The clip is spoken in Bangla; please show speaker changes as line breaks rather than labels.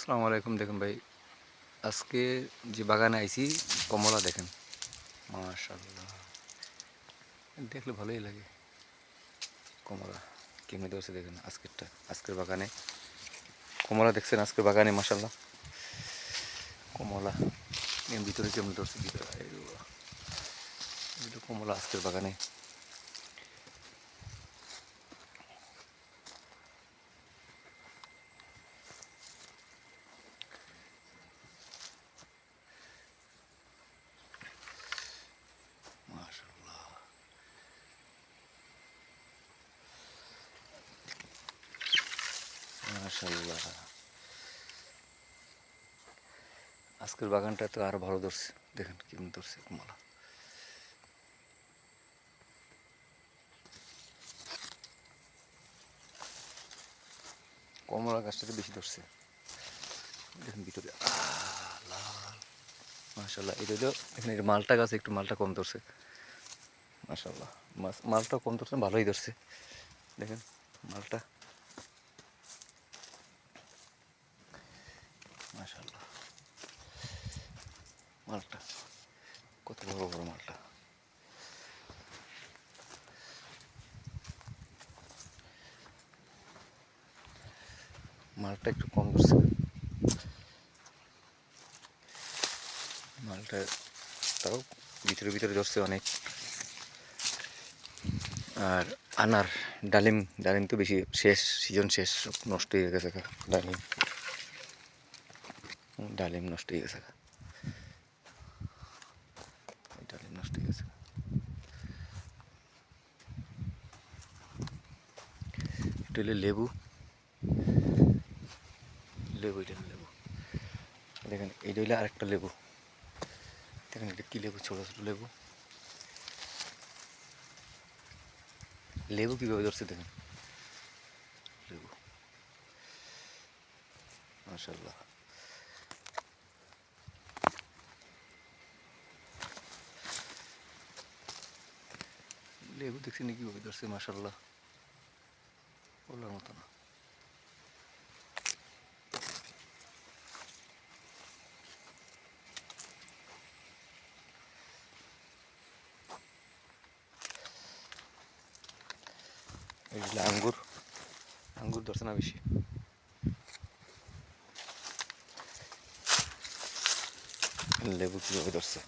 আসসালামু আলাইকুম। দেখুন ভাই, আজকে যে বাগানে আইছি, কমলা দেখেন, মাশাআল্লাহ, দেখলে ভালোই লাগে। কমলা কেমনে ধরছে দেখেন, আজকের বাগানে কমলা দেখছেন, আজকের বাগানে মাশাআল্লাহ কমলা ভিতরে কেমন ধরছে, ভিতরে কমলা আজকের বাগানে। মাশাআল্লাহ, মাশাআল্লাহ, আজকের বাগানটা তো আরো ভালো ধরছে। দেখেন কেমন ধরছে কমলা। কমলা গাছটাতে বেশি ধরছে, দেখেন ভিতরে লাল। মাশাআল্লাহ, এটা হলো এখানে মালটা গাছ, একটু মালটা কম ধরছে। মাশাআল্লাহ, মালটা কম ধরছে, ভালোই ধরছে। দেখেন মালটা, মাশাআল্লাহ, মালটা কত বড় বড় মালটা। মালটা একটু কম ধরছে, মালটা তাও ভিতরে ভিতরে ধরছে অনেক। আর ডালিম ডালিম তো বেশি শেষ, সিজন শেষ, সব নষ্ট হয়ে গেছে। ডালিম ডালিম নষ্ট হয়ে গেছে, ডালিম নষ্ট হয়ে গেছে। এটা হলে লেবু, লেবু এটা লেবু। দেখেন এইটা হইলে আরেকটা লেবু। দেখেন এটা কি লেবু, ছোট ছোট লেবু। লেবু কীভাবে ধরছে দেখেন, লেবু মাশাআল্লাহ। লেবু দেখছি না কীভাবে ধরছে, মাশাআল্লাহ, বলার মতো না। এইগুলো আঙ্গুর, আঙ্গুর ধরছে না বেশি। লেবু কীভাবে ধরছে।